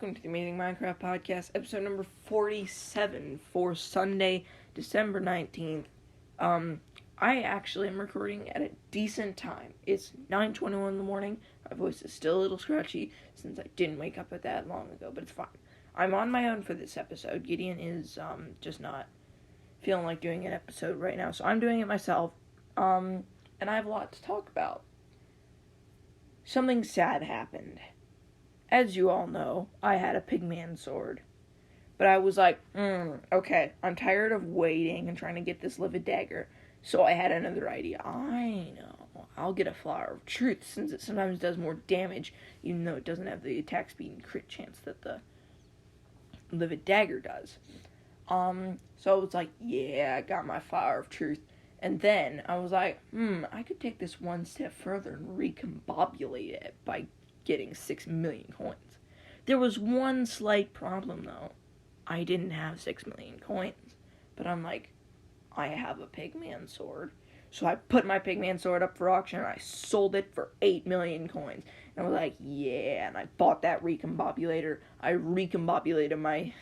welcome to the Amazing Minecraft Podcast, episode number 47 for Sunday, December 19th. I actually am recording at a decent time. It's 9:21 in the morning. My voice is still a little scratchy since I didn't wake up at that long ago, but it's fine. I'm on my own for this episode. Gideon is just not feeling like doing an episode right now, so I'm doing it myself. And I have a lot to talk about. Something sad happened. As you all know, I had a pigman sword. But I was like, okay, I'm tired of waiting and trying to get this livid dagger. So I had another idea. I know, I'll get a flower of truth, since it sometimes does more damage, even though it doesn't have the attack speed and crit chance that the livid dagger does. So I was like, yeah, I got my flower of truth. And then I was like, I could take this one step further and recombobulate it by getting 6 million coins. There was one slight problem, though. I didn't have 6 million coins. But I'm like, I have a pigman sword. So I put my pigman sword up for auction, and I sold it for 8 million coins. And I was like, yeah, and I bought that recombobulator. I recombobulated my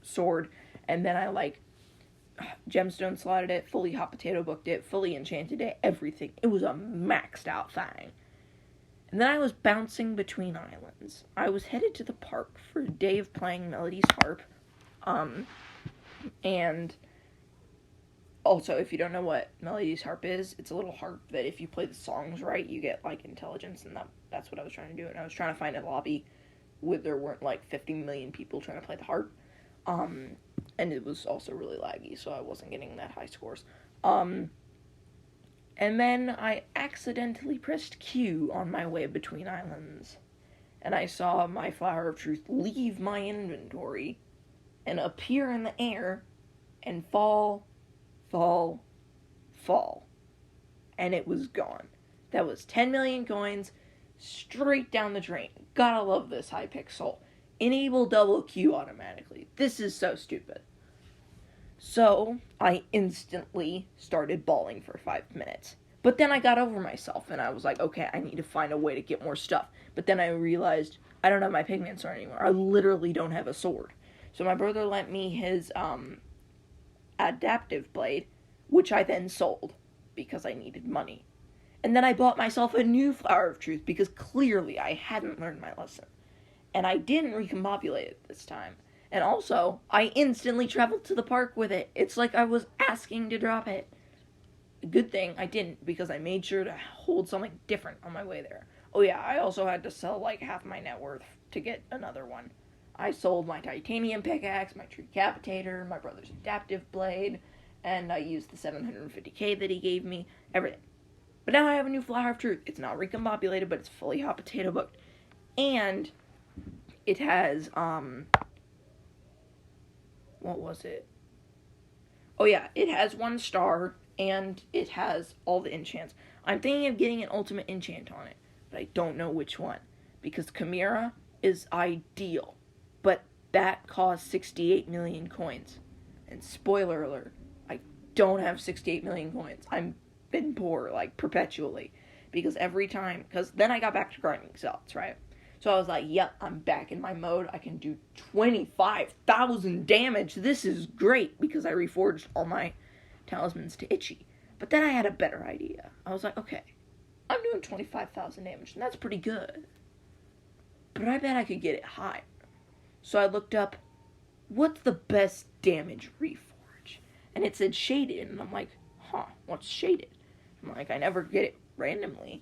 sword, and then I, gemstone slotted it, fully hot potato booked it, fully enchanted it, everything. It was a maxed out thing. And then I was bouncing between islands. I was headed to the park for a day of playing Melody's harp. And also, if you don't know what Melody's harp is, it's a little harp that if you play the songs right, you get, intelligence, and that's what I was trying to do. And I was trying to find a lobby where there weren't, 50 million people trying to play the harp. And it was also really laggy, so I wasn't getting that high scores. And then I accidentally pressed Q on my way between islands. And I saw my Flower of Truth leave my inventory and appear in the air and fall. And it was gone. That was 10 million coins straight down the drain. Gotta love this Hypixel. Enable double Q automatically. This is so stupid. So, I instantly started bawling for 5 minutes. But then I got over myself, and I was like, okay, I need to find a way to get more stuff. But then I realized I don't have my pigman sword anymore. I literally don't have a sword. So my brother lent me his adaptive blade, which I then sold, because I needed money. And then I bought myself a new Flower of Truth, because clearly I hadn't learned my lesson. And I didn't recombobulate it this time. And also, I instantly traveled to the park with it. It's like I was asking to drop it. Good thing I didn't, because I made sure to hold something different on my way there. Oh yeah, I also had to sell half my net worth to get another one. I sold my titanium pickaxe, my tree capitator, my brother's adaptive blade, and I used the 750k that he gave me, everything. But now I have a new Flower of Truth. It's not recombobulated, but it's fully hot potato booked. And it has, what was it? Oh yeah, it has 1 star, and it has all the enchants. I'm thinking of getting an ultimate enchant on it, but I don't know which one, because Chimera is ideal, but that costs 68 million coins. And spoiler alert, I don't have 68 million coins. I've been poor, perpetually, because then I got back to grinding zealots, right? So I was like, yep, I'm back in my mode. I can do 25,000 damage. This is great, because I reforged all my talismans to Itchy. But then I had a better idea. I was like, okay, I'm doing 25,000 damage, and that's pretty good. But I bet I could get it higher. So I looked up, what's the best damage reforge? And it said shaded, and I'm like, what's shaded? I'm like, I never get it randomly.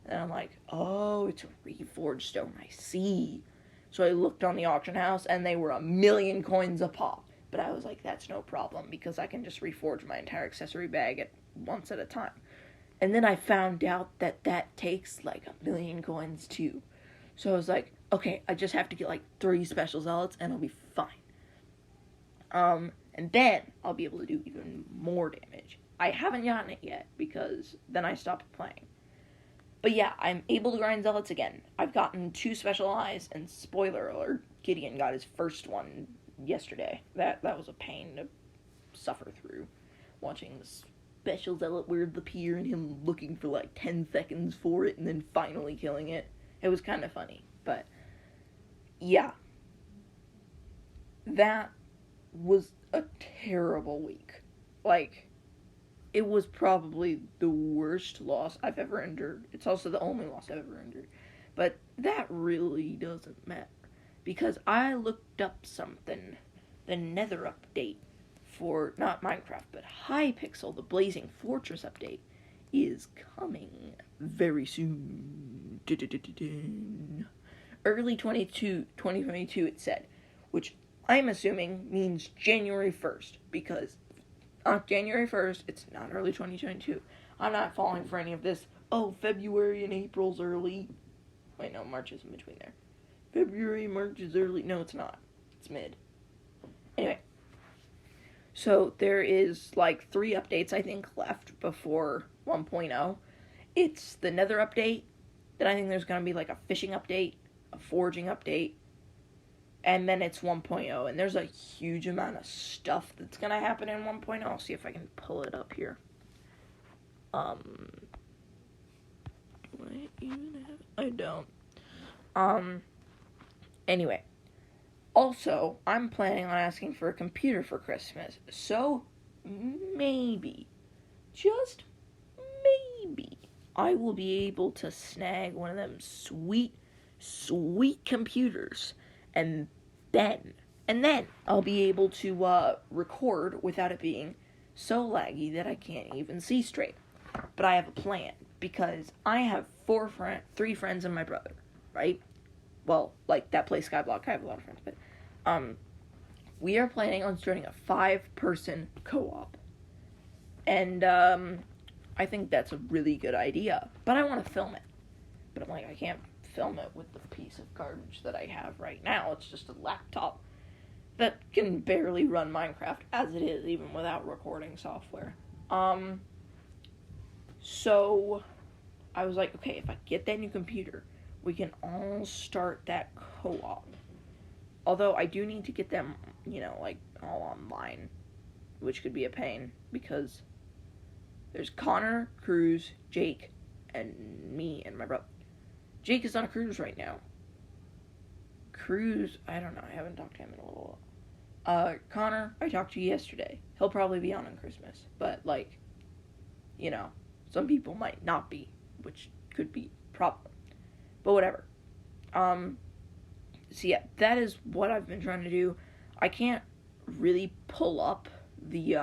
And I'm like, oh, it's a reforged stone, I see. So I looked on the auction house, and they were 1 million coins a pop. But I was like, that's no problem, because I can just reforge my entire accessory bag once at a time. And then I found out that takes 1 million coins too. So I was like, okay, I just have to get 3 special zealots, and I'll be fine. And then I'll be able to do even more damage. I haven't gotten it yet, because then I stopped playing. But yeah, I'm able to grind zealots again. I've gotten 2 special eyes, and spoiler alert, Gideon got his first one yesterday. That was a pain to suffer through, watching the special zealot word appear and him looking for 10 seconds for it and then finally killing it. It was kind of funny, but yeah. that was a terrible week. Like, it was probably the worst loss I've ever endured. It's also the only loss I've ever endured. But that really doesn't matter. Because I looked up something. The Nether update for, not Minecraft, but Hypixel, the Blazing Fortress update, is coming very soon. Early 2022, it said. Which I'm assuming means January 1st. Because on January 1st, it's not early 2022. I'm not falling for any of this, February and April's early. Wait, no, March is in between there. February, March is early. No, it's not. It's mid. Anyway. So, there is, 3 updates, I think, left before 1.0. It's the Nether update. Then I think there's going to be, a fishing update, a foraging update. And then it's 1.0, and there's a huge amount of stuff that's going to happen in 1.0. I'll see if I can pull it up here. Do I even have it? I don't. Anyway. Also, I'm planning on asking for a computer for Christmas. So, maybe, just maybe, I will be able to snag one of them sweet computers. And then I'll be able to record without it being so laggy that I can't even see straight. But I have a plan, because I have 3 friends and my brother, right? Well, that plays Skyblock. I have a lot of friends, but we are planning on starting a 5-person co-op. And I think that's a really good idea. But I want to film it. But I'm like, I can't film it with the piece of garbage that I have right now. It's just a laptop that can barely run Minecraft as it is, even without recording software. So I was like, okay, if I get that new computer, we can all start that co-op. Although I do need to get them, all online, which could be a pain, because there's Connor, Cruz, Jake, and me and my brother. Jake is on a cruise right now. Cruz, I don't know, I haven't talked to him in a little while. Connor, I talked to yesterday. He'll probably be on Christmas, but, some people might not be, which could be a problem. But whatever. So yeah, that is what I've been trying to do. I can't really pull up the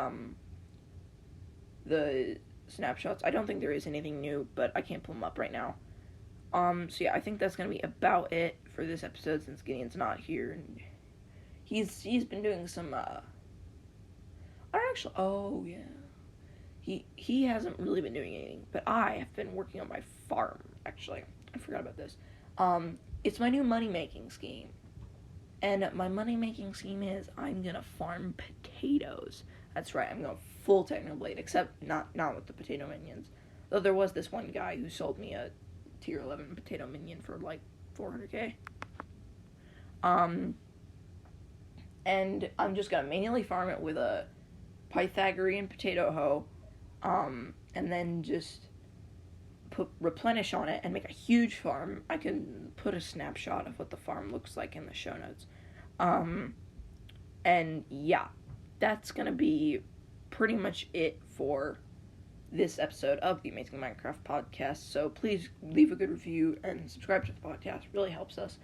snapshots. I don't think there is anything new, but I can't pull them up right now. So yeah, I think that's gonna be about it for this episode, since Gideon's not here, and he's been doing some he hasn't really been doing anything, but I have been working on my farm, actually. I forgot about this. It's my new money-making scheme. And my money-making scheme is I'm gonna farm potatoes. That's right, I'm going full Technoblade, except not with the potato minions. Though there was this one guy who sold me a tier 11 potato minion for 400k. And I'm just gonna manually farm it with a Pythagorean potato hoe, and then just put replenish on it and make a huge farm. I can put a snapshot of what the farm looks like in the show notes. And yeah, that's gonna be pretty much it for this episode of the Amazing Minecraft Podcast. So please leave a good review and subscribe to the podcast. It really helps us.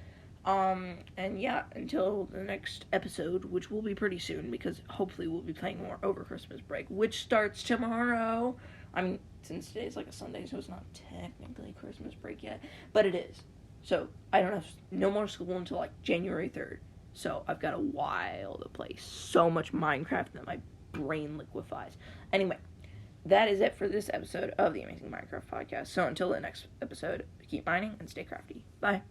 And yeah, until the next episode, which will be pretty soon, because hopefully we'll be playing more over Christmas break, which starts tomorrow. I mean, since today's a Sunday, so it's not technically Christmas break yet, but it is. So, I don't have no more school until, January 3rd. So, I've got a while to play so much Minecraft that my brain liquefies. Anyway, that is it for this episode of the Amazing Minecraft Podcast. So, until the next episode, keep mining and stay crafty. Bye.